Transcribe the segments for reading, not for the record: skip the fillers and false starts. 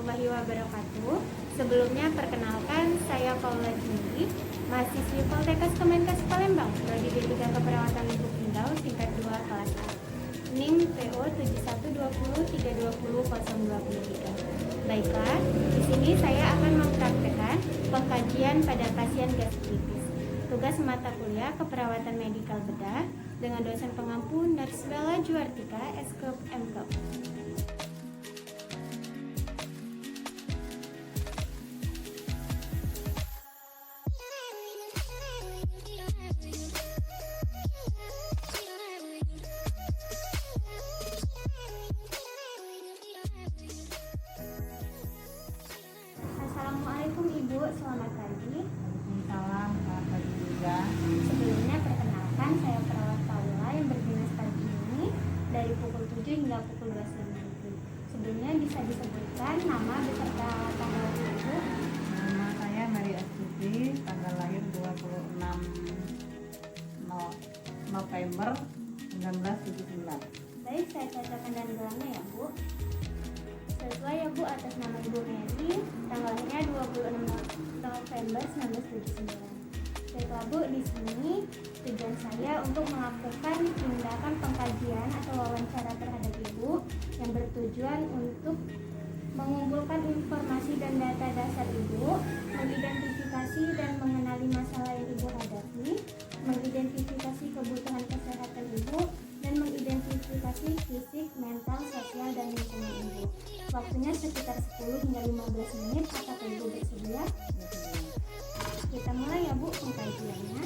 warahmatullahi wabarakatuh. Sebelumnya perkenalkan, saya Paula Juli, mahasiswi Poltekkes Kemenkes Palembang, Prodi D3 Keperawatan Ibu Pindau, tingkat 2 kelas A. NIM PO 7120302023. Baiklah, di sini saya akan mempraktekkan pengkajian pada pasien gastritis. Tugas mata kuliah keperawatan medikal bedah dengan dosen pengampu Nurse Bella Juartika, Eskop MKop. Assalamualaikum Ibu, selamat pagi. Waalaikumsalam, selamat pagi juga. Sebelumnya perkenalkan, saya perawat Paula yang berdinas pagi ini dari pukul 7 hingga pukul 2 siang nanti. Sebelumnya bisa disebutkan nama beserta tanggal lahir Ibu. Nama saya Mary Astuti, tanggal lahir 26 November 1979. Baik, saya catatkan dan gelangnya ya Bu. Sesuai ya Bu, atas nama Ibu Mary, tanggal lahirnya 26 November 1979. Baiklah Bu, di sini tujuan saya untuk melakukan tindakan pengkajian atau wawancara terhadap Ibu yang bertujuan untuk mengumpulkan informasi dan data dasar Ibu, mengidentifikasi dan mengenali masalah yang Ibu hadapi, mengidentifikasi kebutuhan kesehatan Ibu, dan mengidentifikasi fisik, mental, sosial, dan lingkungan Ibu. Waktunya sekitar 10 hingga 15 menit. Apakah Ibu bersedia? Kita mulai ya Bu pengkajiannya.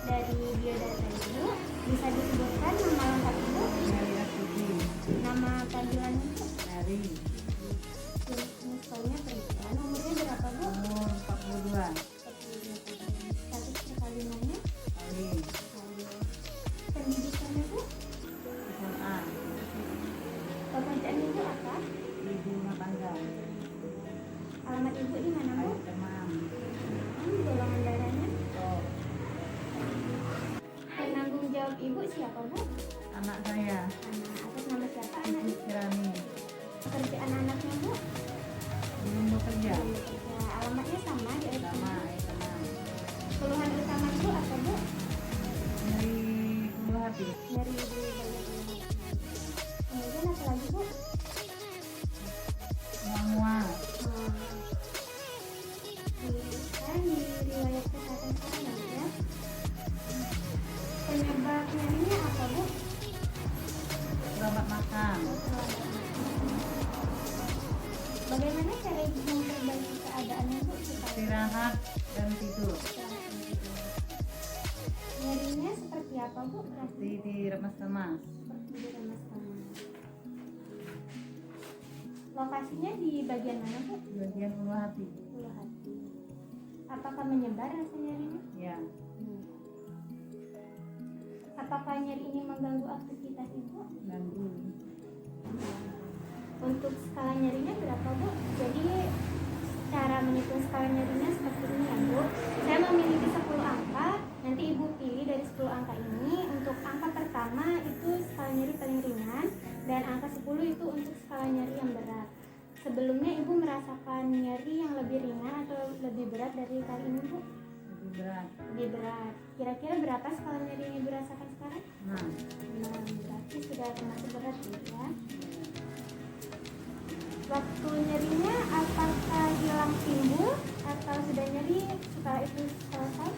Dari biodata Ibu, bisa disebutkan nama lengkap Ibu? Mary Astuti, Nama panggilan Ibu? Mary, Misalnya perempuan, umurnya berapa Bu? umur 42, Status perkawinannya? kawin, Pendidikannya Bu? SMA, Pekerjaan Ibu apa? ibu rumah tangga, Alamat Ibu di mana Bu? air demam, Golongan darahnya? oh, Penanggung jawab Ibu siapa Bu? anak saya, Atas nama siapa Ibu anaknya? Kirani, Pekerjaan anaknya Bu? belum bekerja, Ya, alamatnya sama di atas sama, nama. air demam, Keluhan utama Ibu apa Bu? nyeri ulu hati, Nyeri di bagian leher. Kemudian apa lagi Bu? mual-mual, Di riwayat kesehatan sekarang ya. Penyebab nyerinya apa Bu? terlambat makan, Bagaimana cara Ibu memperbaiki keadaannya Bu supaya istirahat dan tidur, nyerinya seperti apa Bu? di remas-remas, Seperti di remas-remas. Lokasinya di bagian mana Bu? bagian ulu hati, Ulu hati. Apakah menyebar rasa nyerinya? ya, Apakah nyeri ini mengganggu aktivitas Ibu? ganggu. Untuk skala nyerinya berapa Bu? Jadi cara menghitung skala nyerinya seperti ini ya Bu. Saya memiliki 10 angka. Nanti Ibu pilih dari 10 angka ini. Untuk angka pertama itu skala nyeri paling ringan, dan angka 10 itu untuk skala nyeri yang berat. Sebelumnya Ibu merasakan nyeri yang lebih ringan atau lebih berat dari kali ini Bu? Lebih berat. Lebih berat. Kira-kira berapa skala nyeri yang Ibu rasakan sekarang? Nah, Nah, berarti sudah termasuk berat ya. Waktu nyerinya apakah hilang timbul atau sudah nyeri setelah itu selesai?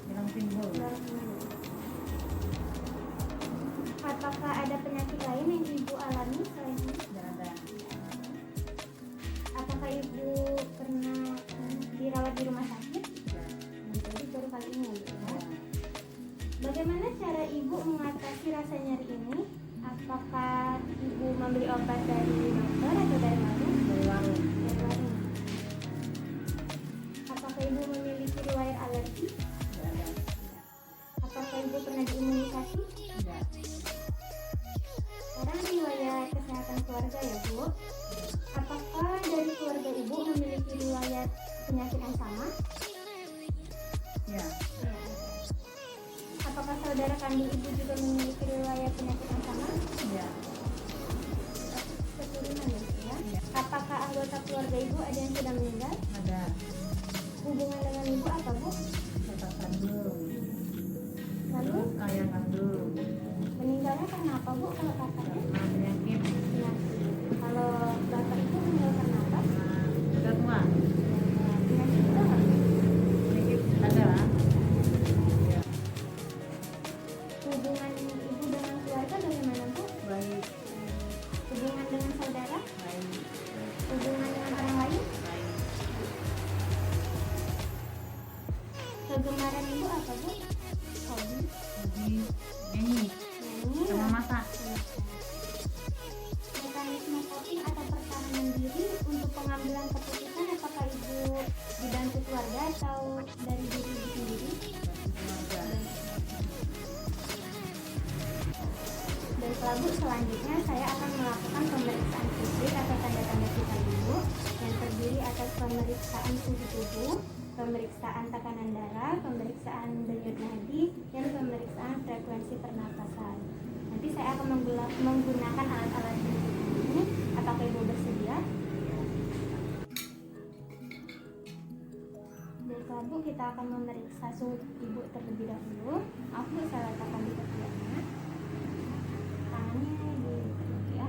hilang timbul. Hilang timbul. Apakah ada penyakit lain yang Ibu alami selain ini? Tidak ada. Apakah Ibu pernah dirawat di rumah sakit? Tidak. Jadi baru kali ini ya. Bagaimana cara Ibu mengatasi rasa nyeri ini? Apakah Ibu membeli obat dari dokter atau dari warung? Dari warung. Dari warung. Apakah Ibu memiliki riwayat alergi? Tidak ada. Apakah Ibu pernah diimunisasi? Tidak. Sekarang riwayat kesehatan keluarga ya Bu. Apakah dari keluarga Ibu memiliki riwayat penyakit yang sama? Ya. Apakah saudara kandung Ibu juga memiliki riwayat penyakit yang sama? Ya. Keturunan ya Bu ya. Apakah anggota keluarga ibu ada yang sudah meninggal? Ada. Hubungan dengan ibu apa bu? Kakak kandung. Lalu Ayah kandung. meninggalnya karena apa bu kalau kakaknya? Karena penyakit. Penyakit. Kalau bapak itu meninggal karena apa? Sudah tua. Penyakit itu apa? Penyakit ada. Ya, Hubungan ibu dengan keluarga bagaimana bu? baik. Hubungan dengan saudara? Baik. Hubungan dengan orang lain? Baik. Kegemaran ibu apa bu? Hobi, Jadi nyanyi nyanyi, sama masak. mekanisme coping atau pertahanan diri untuk pengambilan keputusan, apakah ibu dibantu keluarga atau dari diri ibu sendiri? Keluarga. Baiklah bu, selanjutnya saya akan melakukan pemeriksaan fisik atau tanda-tanda vital ibu yang terdiri atas pemeriksaan suhu tubuh, pemeriksaan tekanan darah, pemeriksaan denyut nadi, dan pemeriksaan frekuensi pernapasan. Nanti saya akan menggunakan alat-alat ini. Apakah ibu bersedia? Baiklah bu, kita akan memeriksa suhu ibu terlebih dahulu. Maaf bu, saya letakkan di ketiaknya. Tangannya ditutup ya.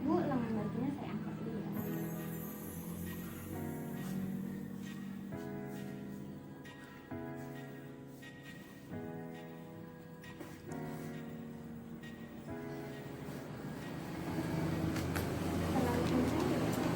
Bu, lengan bajunya saya angkat dulu ya. Terlalu kencang tidak?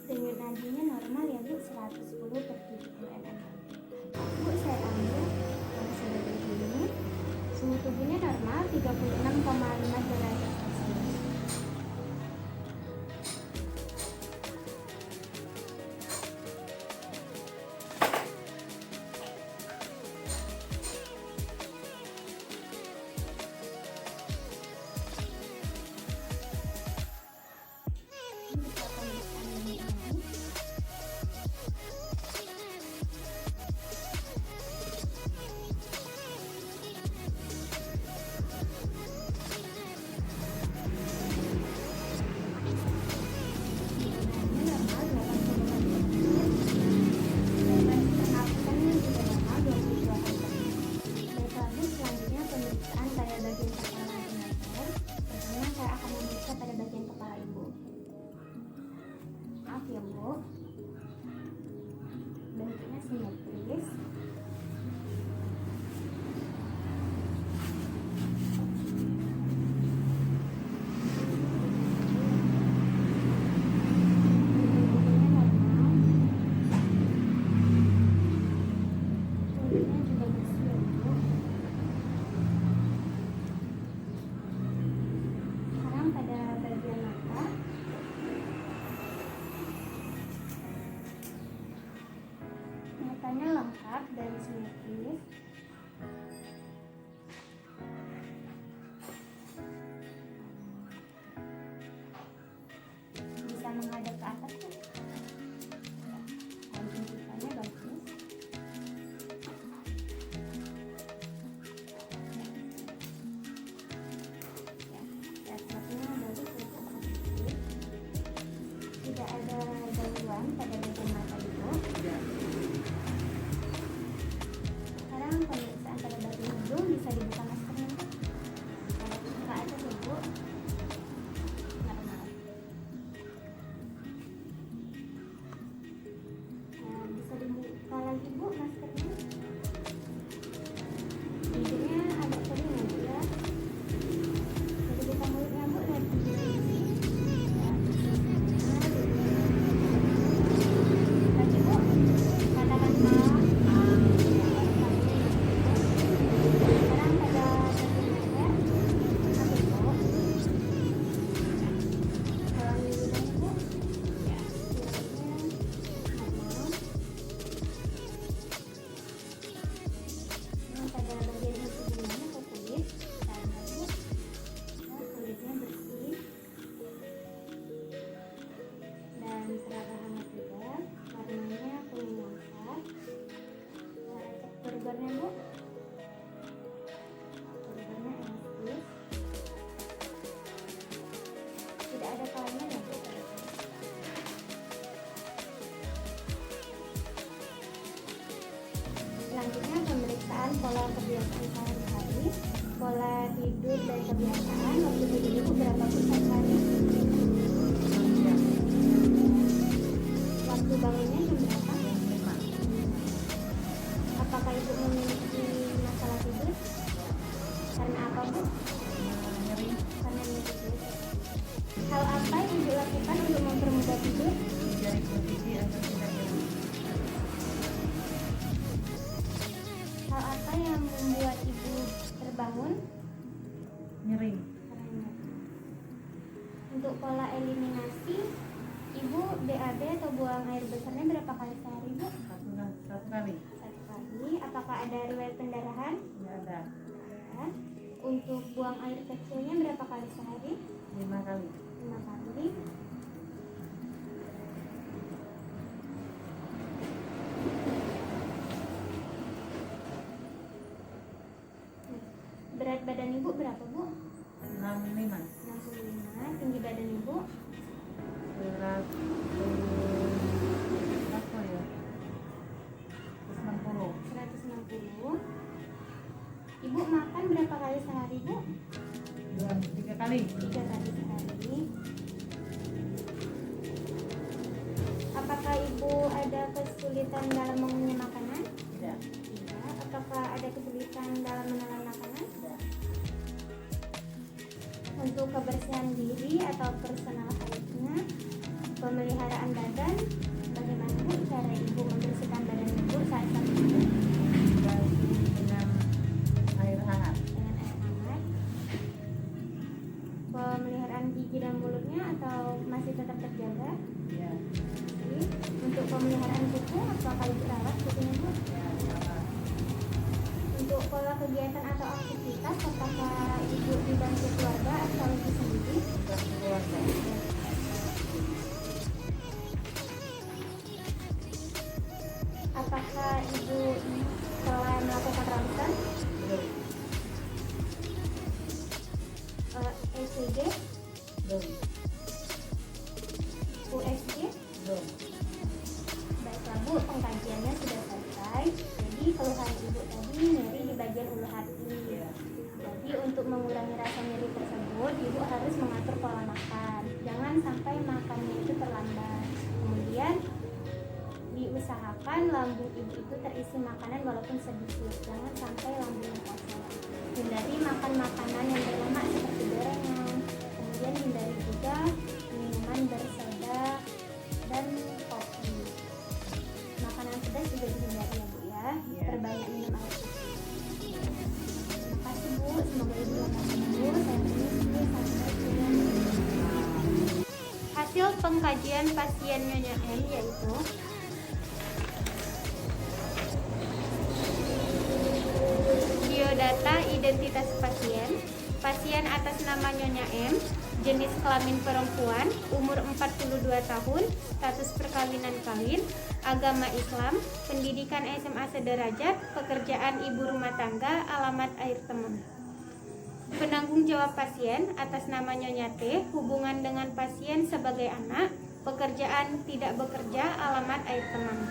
Denyut nadinya normal ya bu, 110/70 mm. Bu, saya ambil yang sudah begini. Suhu tubuhnya normal 36,5 derajat Celcius. Ini kita akan periksa denyut nadi. Ya bu, bentuknya simetris. Bentuknya normal. Kulitnya juga bersih ya bu. Sekarang pada bagian mata. Matanya lengkap dan simetris. Bisa menghadap ke atas tuh. Pendidikannya bagus. Ya, lihat matinya bagus. tangan ibu maskernya. Bibirnya agak kering ya, Bu, ya. Jadi buka mulutnya, Bu, lihat bibirnya. Ya, lagi, Bu, katakan A. Sekarang pada bagian leher, ambil, Bu. Kalau lidahnya, Bu, ya, lidahnya normal. Ini pada bagian hidungnya atau kulit, tanda, Bu. Ya, kulitnya bersih dan terasa hangat juga. Warnanya kuning mengkilap. Nah, cek burgernya, Bu. Burgernya elastis. Tidak ada kalanya ya, Bu. Selanjutnya pemeriksaan pola kebiasaan sehari-hari, pola tidur dan kebiasaan. Waktu tidur ibu berapa Bu sehari? Waktu bangunnya jam berapa? Apakah ibu memiliki masalah tidur? Karena apa, Bu? Nyeri. Karena tidur. Hal apa yang ibu lakukan untuk mempermudah tidur? Jari posisi agar tidak nyeri. Hal apa yang membuat ibu terbangun? Nyeri. Karena untuk pola eliminasi, ibu BAB atau buang air besarnya berapa kali sehari, Bu? Satu kali. Satu kali. Apakah ada riwayat pendarahan? Tidak ada. Ya. Untuk buang air kecilnya berapa kali sehari? 5 kali. 5 kali. Berat badan ibu berapa, Bu? 65. 65. Tinggi badan ibu? 100 berapa ya? 160. 160. Ibu makan berapa kali sehari, Bu? 2-3 kali. 3 kali sehari. Apakah ibu ada kesulitan dalam mengunyah makanan? Tidak. Tidak. Apakah ada kesulitan dalam menelan makanan? Tidak. Untuk kebersihan diri atau personal hygiene, pemeliharaan badan, bagaimana, Bu, cara ibu membersihkan badan ibu saat tidur? Basuh dengan air hangat. Dengan air hangat. Pemeliharaan gigi dan mulutnya atau masih tetap terjaga? Ya. Untuk pemeliharaan kuku, apakah ibu rawat kukunya, Bu? Ya. Salah. Untuk pola kegiatan atau aktivitas, apakah ibu dibantu keluarga atau ibu sendiri? Sudah keluarga. Apakah ibu telah melakukan ronsen, Belum. ECG, Belum. USG? Belum. Baiklah, Bu, pengkajiannya sudah selesai. Jadi keluhan ibu tadi nyeri di bagian ulu hati. Jadi untuk mengurangi rasa nyeri tersebut, ibu harus mengatur pola makan. Jangan sampai makannya itu terlambat. Kemudian diusahakan lambung ibu itu terisi makanan walaupun sedikit. Jangan sampai lambungnya kosong. Hindari makan makanan yang berlemak seperti gorengan. Kemudian hindari juga minuman bersoda dan kopi. Makanan pedas juga dihindari ya, Bu, ya. Iya. Perbanyak minum air putih. Terima kasih, Bu. Semoga ibu lekas sembuh. Saya permisi. Assalamualaikum. Hasil pengkajian pasien Nyonya M yaitu biodata identitas pasien. Pasien atas nama Nyonya M, jenis kelamin perempuan, umur 42 tahun, status perkawinan kawin, agama Islam, pendidikan SMA sederajat, pekerjaan ibu rumah tangga, alamat Air Temem. Penanggung jawab pasien atas nama Nyonya T, hubungan dengan pasien sebagai anak, pekerjaan tidak bekerja, alamat Air Temem.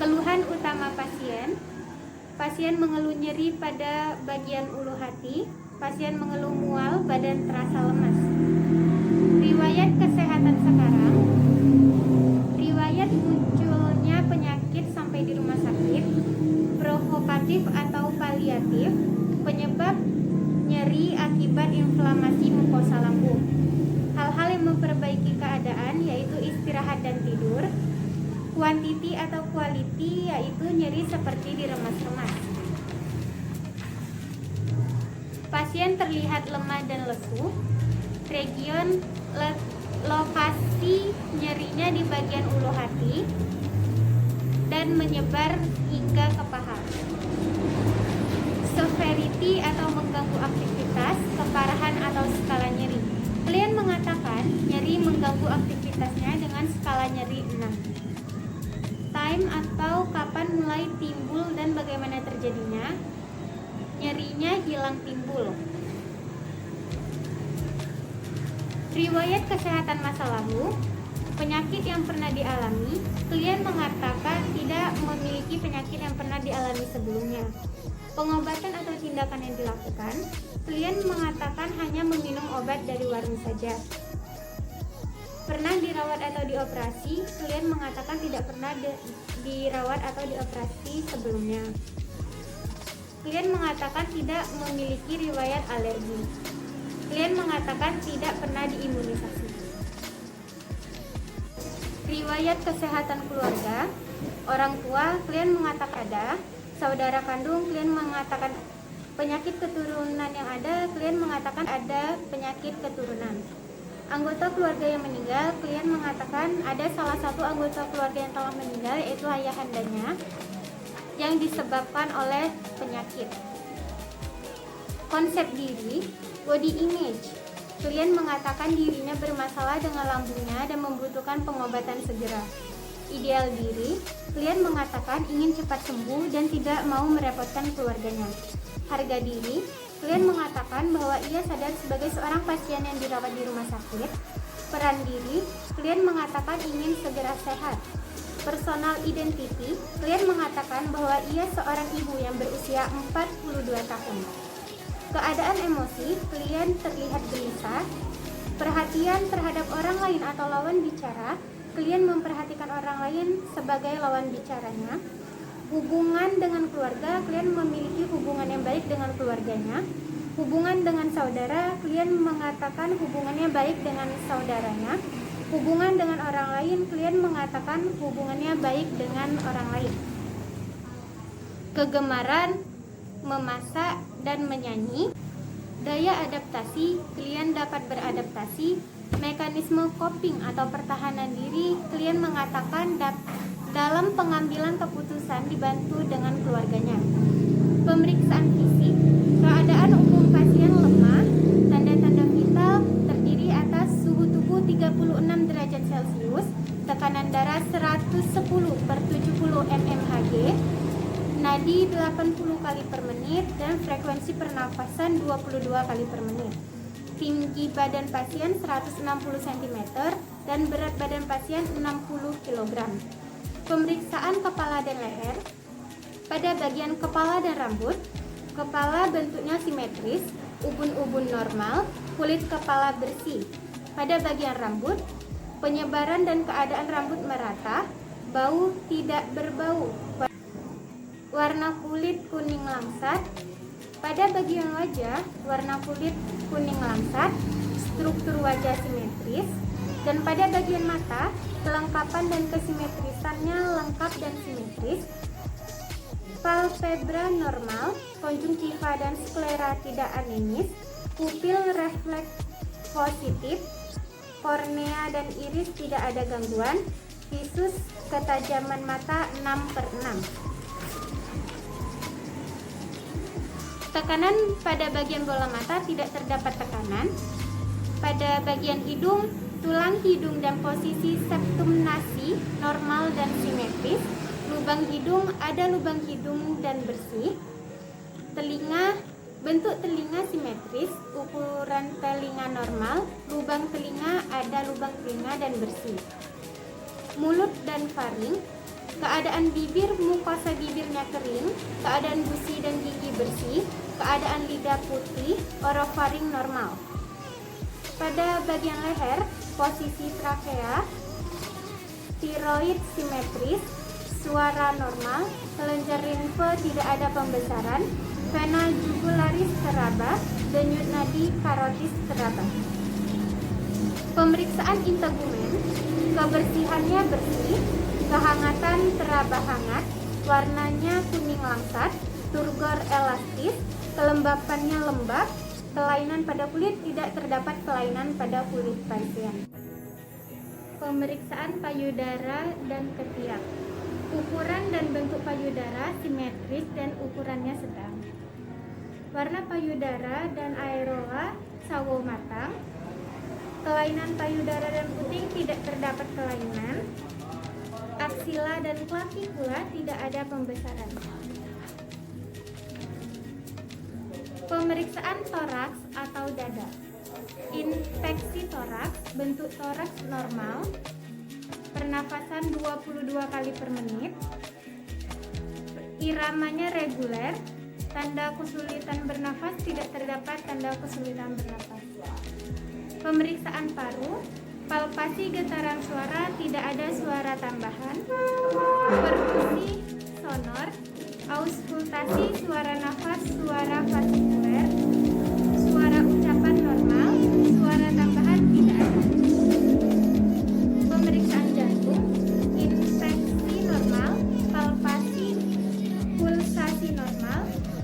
Keluhan utama pasien: pasien mengeluh nyeri pada bagian ulu hati, pasien mengeluh mual, badan terasa lemas. Riwayat kesehatan sekarang: riwayat munculnya penyakit penyebab nyeri akibat inflamasi mukosa lambung. Hal-hal yang memperbaiki keadaan yaitu istirahat dan tidur. Quantity atau quality yaitu nyeri seperti diremas-remas. Pasien terlihat lemah dan lesu. Region lokasi nyerinya di bagian ulu hati dan menyebar hingga ke paha. Severity atau mengganggu aktivitas, keparahan atau skala nyeri. Klien mengatakan nyeri mengganggu aktivitasnya dengan skala nyeri 6. Time atau kapan mulai timbul dan bagaimana terjadinya. Nyerinya hilang timbul. Riwayat kesehatan masa lalu. Penyakit yang pernah dialami. Klien mengatakan tidak memiliki penyakit yang pernah dialami sebelumnya. Pengobatan atau tindakan yang dilakukan. Klien mengatakan hanya meminum obat dari warung saja. Pernah dirawat atau dioperasi. Klien mengatakan tidak pernah dirawat atau dioperasi sebelumnya. Klien mengatakan tidak memiliki riwayat alergi. Klien mengatakan tidak pernah diimunisasi. Riwayat kesehatan keluarga. Orang tua, klien mengatakan ada. Saudara kandung, klien mengatakan penyakit keturunan yang ada. Klien mengatakan ada penyakit keturunan. Anggota keluarga yang meninggal, klien mengatakan ada salah satu anggota keluarga yang telah meninggal, yaitu ayahandanya, yang disebabkan oleh penyakit. Konsep diri, body image. Klien mengatakan dirinya bermasalah dengan lambungnya dan membutuhkan pengobatan segera. Ideal diri, klien mengatakan ingin cepat sembuh dan tidak mau merepotkan keluarganya. Harga diri, klien mengatakan bahwa ia sadar sebagai seorang pasien yang dirawat di rumah sakit. Peran diri, klien mengatakan ingin segera sehat. Personal identity, klien mengatakan bahwa ia seorang ibu yang berusia 42 tahun. Keadaan emosi, klien terlihat gelisah. Perhatian terhadap orang lain atau lawan bicara, klien memperhatikan orang lain sebagai lawan bicaranya. Hubungan dengan keluarga, klien memiliki hubungan yang baik dengan keluarganya. Hubungan dengan saudara, klien mengatakan hubungannya baik dengan saudaranya. Hubungan dengan orang lain, klien mengatakan hubungannya baik dengan orang lain. Kegemaran, memasak dan menyanyi. Daya adaptasi, klien dapat beradaptasi. Mekanisme coping atau pertahanan diri, klien mengatakan dalam pengambilan keputusan dibantu dengan keluarganya. Pemeriksaan fisik, keadaan umum pasien lemah. Tanda-tanda vital terdiri atas suhu tubuh 36 derajat Celcius, tekanan darah 110/70 mmHg, nadi 80 kali per menit, dan frekuensi pernafasan 22 kali per menit. Tinggi badan pasien 160 cm dan berat badan pasien 60 kg. Pemeriksaan kepala dan leher. Pada bagian kepala dan rambut, kepala bentuknya simetris, ubun-ubun normal, kulit kepala bersih. Pada bagian rambut, penyebaran dan keadaan rambut merata, bau tidak berbau. Warna kulit kuning langsat. Pada bagian wajah, warna kulit kuning langsat, struktur wajah simetris. Dan pada bagian mata, kelengkapan dan kesimetrisannya lengkap dan simetris. Palpebra normal, konjungtiva dan sklera tidak anemis, pupil refleks positif, kornea dan iris tidak ada gangguan, visus ketajaman mata 6/6. Tekanan pada bagian bola mata tidak terdapat tekanan. Pada bagian hidung, tulang hidung dan posisi septum nasi normal dan simetris. Lubang hidung ada lubang hidung dan bersih. Telinga, bentuk telinga simetris, ukuran telinga normal. Lubang telinga ada lubang telinga dan bersih. Mulut dan faring, keadaan bibir, mukosa bibirnya kering, keadaan gusi dan gigi bersih, keadaan lidah putih, orofaring normal. Pada bagian leher, posisi trakea, tiroid simetris, suara normal, kelenjar limfe tidak ada pembesaran, vena jugularis teraba, denyut nadi karotis teraba. Pemeriksaan integumen, kebersihannya bersih, kehangatan teraba hangat, warnanya kuning langsat, turgor elastis, kelembapannya lembab, kelainan pada kulit, tidak terdapat kelainan pada kulit pasien. Pemeriksaan payudara dan ketiak. Ukuran dan bentuk payudara simetris dan ukurannya sedang. Warna payudara dan areola sawo matang. Kelainan payudara dan puting tidak terdapat kelainan. Aksila dan clavicula tidak ada pembesaran. Pemeriksaan toraks atau dada. Inspeksi toraks, bentuk toraks normal, pernafasan 22 kali per menit, iramanya reguler, tanda kesulitan bernafas, tidak terdapat tanda kesulitan bernafas. Pemeriksaan paru, palpasi getaran suara, tidak ada suara tambahan, perkusi sonor, auskultasi suara nafas, suara vasikuler, suara ucapan normal, suara tambahan tidak ada. Pemeriksaan jantung, inspeksi normal, palpasi, pulsasi normal,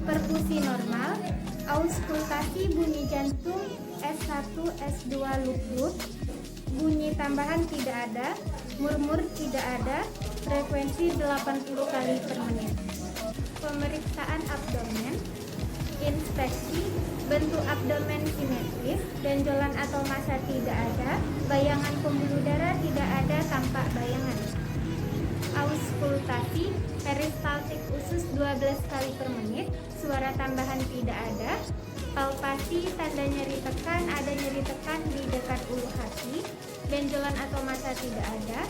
perkusi normal, auskultasi bunyi jantung S1, S2 luk-luk, bunyi tambahan tidak ada, murmur tidak ada, frekuensi 80 kali per menit. Pemeriksaan abdomen, inspeksi, bentuk abdomen simetris, benjolan atau massa tidak ada, bayangan pembuluh darah tidak ada, tampak bayangan. Auskultasi, peristaltik usus 12 kali per menit, suara tambahan tidak ada. Palpasi, tanda nyeri tekan, ada nyeri tekan di dekat ulu hati, benjolan atau massa tidak ada.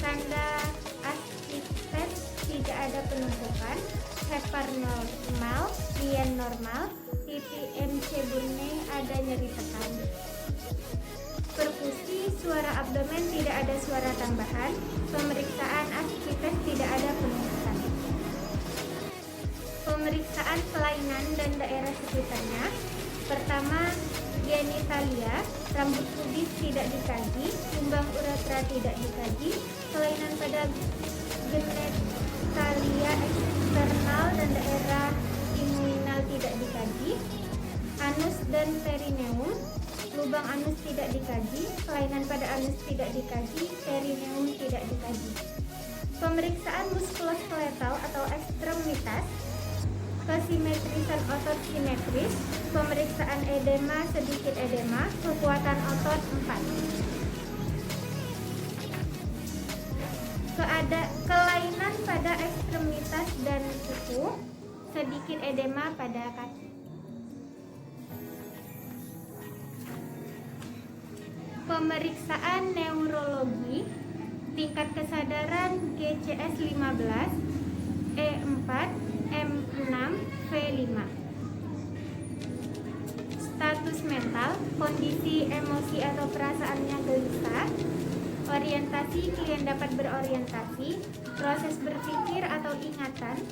Tanda ascites tidak ada penumpukan. Hepar normal, lien normal, titik MC Burne ada nyeri tekan. Perkusi, suara abdomen tidak ada suara tambahan. Pemeriksaan ascites tidak ada penumpukan. Pemeriksaan kelainan dan daerah sekitarnya. Pertama, genitalia, rambut pubis tidak dikaji, kumbang uretra tidak dikaji, kelainan pada genitalia eksternal dan daerah inguinal tidak dikaji, anus dan perineum, lubang anus tidak dikaji, kelainan pada anus tidak dikaji, perineum tidak dikaji. Pemeriksaan muskuloskeletal atau ekstremitas, kesimetrisan otot simetris, pemeriksaan edema sedikit edema, kekuatan otot 4. Kelainan pada ekstremitas dan kuku, sedikit edema pada kaki. Pemeriksaan neurologi, tingkat kesadaran GCS 15, E4, M6, V5. Status mental, kondisi emosi atau perasaannya gelisah. Orientasi, klien dapat berorientasi. Proses berpikir atau ingatan.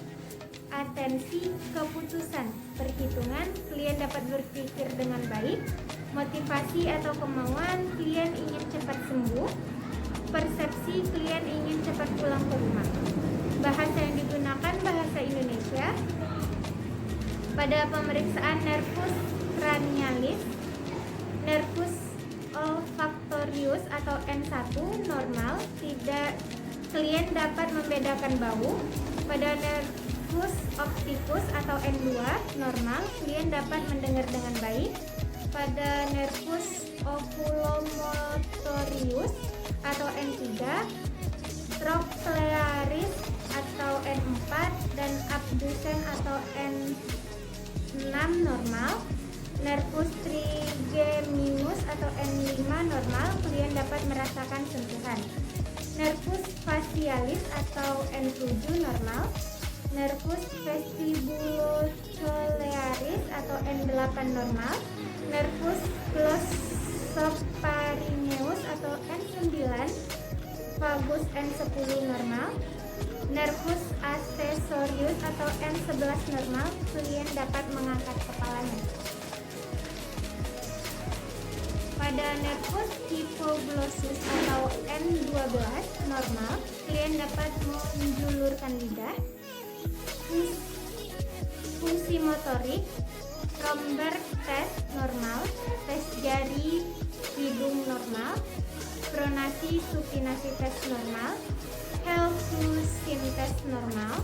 Atensi, keputusan, perhitungan, klien dapat berpikir dengan baik. Motivasi atau kemauan, klien ingin cepat sembuh. Persepsi, klien ingin cepat pulang ke rumah. Bahasa yang digunakan bahasa Indonesia. Pada pemeriksaan nervus cranialis, nervus olfactorius atau N1 normal, tidak, klien dapat membedakan bau. Pada nervus opticus atau N2 normal, klien dapat mendengar dengan baik. Pada nervus oculomotorius atau N3, trochlearis atau N4 dan abdusen atau N6 normal. Nervus trigeminus atau N5 normal, klien dapat merasakan sentuhan. Nervus facialis atau N7 normal. Nervus vestibulocolearis atau N8 normal. Nervus glossopharyngeus atau N9, vagus N10 normal. nervus accessorius atau N11 normal, klien dapat mengangkat kepalanya. Pada nervus hypoglossus atau N12 normal, klien dapat menjulurkan lidah. Fungsi motorik, Romberg test normal, tes jari hidung normal, pronasi supinasi tes normal, Helflusin tes normal.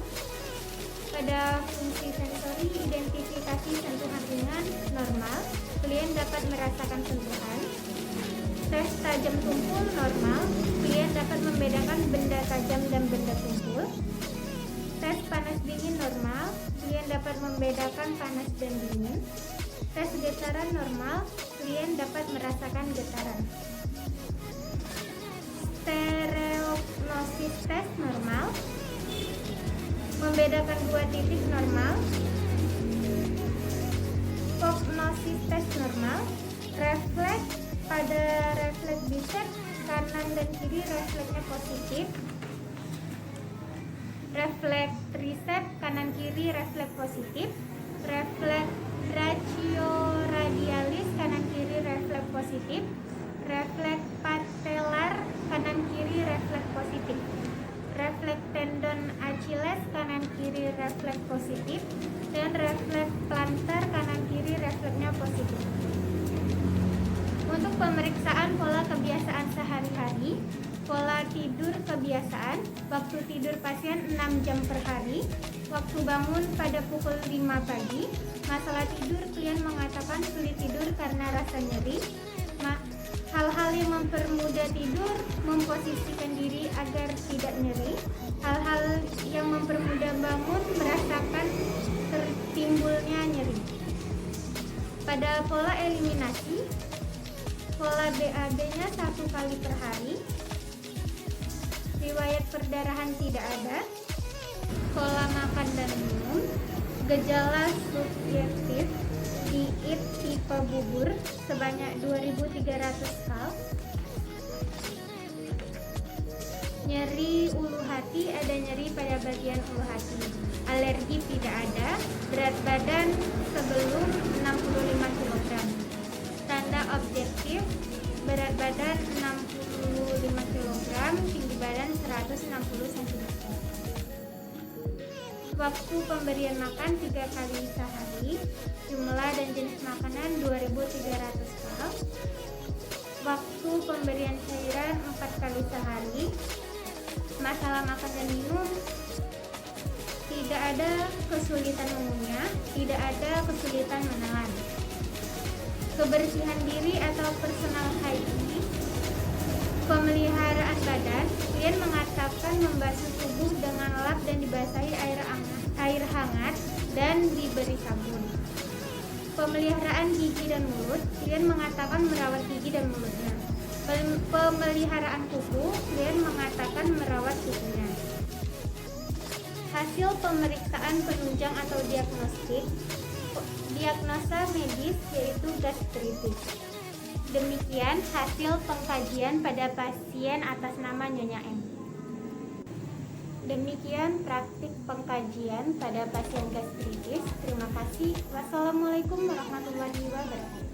Pada fungsi sensori, identifikasi sentuhan ringan normal, klien dapat merasakan sentuhan. Tes tajam tumpul normal, klien dapat membedakan benda tajam dan benda tumpul. Tes panas dingin normal, klien dapat membedakan panas dan dingin. Tes getaran normal, klien dapat merasakan getaran. Stereognosis tes normal, membedakan dua titik normal. Cognosis tes normal, refleks pada refleks biceps kanan dan kiri refleksnya positif. Refleks triceps kanan kiri refleks positif. Refleks brachioradialis kanan kiri refleks positif. Refleks patellar kanan kiri refleks positif. Refleks tendon Achilles kanan kiri refleks positif, dan refleks plantar kanan kiri refleksnya positif. Untuk pemeriksaan pola kebiasaan sehari-hari, pola tidur kebiasaan, waktu tidur pasien 6 jam per hari, waktu bangun pada pukul 5 pagi. Masalah tidur, klien mengatakan sulit tidur karena rasa nyeri. Hal-hal yang mempermudah tidur, memposisikan diri agar tidak nyeri. Hal-hal yang mempermudah bangun, merasakan tertimbulnya nyeri. Pada pola eliminasi, pola BAB-nya 1 kali per hari. Riwayat perdarahan tidak ada. Pola makan dan minum. Gejala subjektif, diet tipe bubur sebanyak 2.300 kal. Nyeri ulu hati, ada nyeri pada bagian ulu hati. Alergi tidak ada. Berat badan sebelum 65 kg. Tanda objektif, berat badan 65 kg, tinggi badan 160 cm. Waktu pemberian makan 3 kali sehari. Jumlah dan jenis makanan 2.300 kal. Waktu pemberian cairan 4 kali sehari. Masalah makan dan minum, tidak ada kesulitan mengunyah, tidak ada kesulitan menelan. Kebersihan diri atau personal hygiene. Pemeliharaan badan, klien mengatakan membasuh tubuh dengan lap dan dibasahi air hangat dan diberi sabun. Pemeliharaan gigi dan mulut, klien mengatakan merawat gigi dan mulutnya. Pemeliharaan kuku, klien mengatakan merawat kukunya. Hasil pemeriksaan penunjang atau diagnostik, diagnosa medis yaitu gastritis. Demikian hasil pengkajian pada pasien atas nama Nyonya M. Demikian praktik pengkajian pada pasien gastritis. Terima kasih. Wassalamualaikum warahmatullahi wabarakatuh.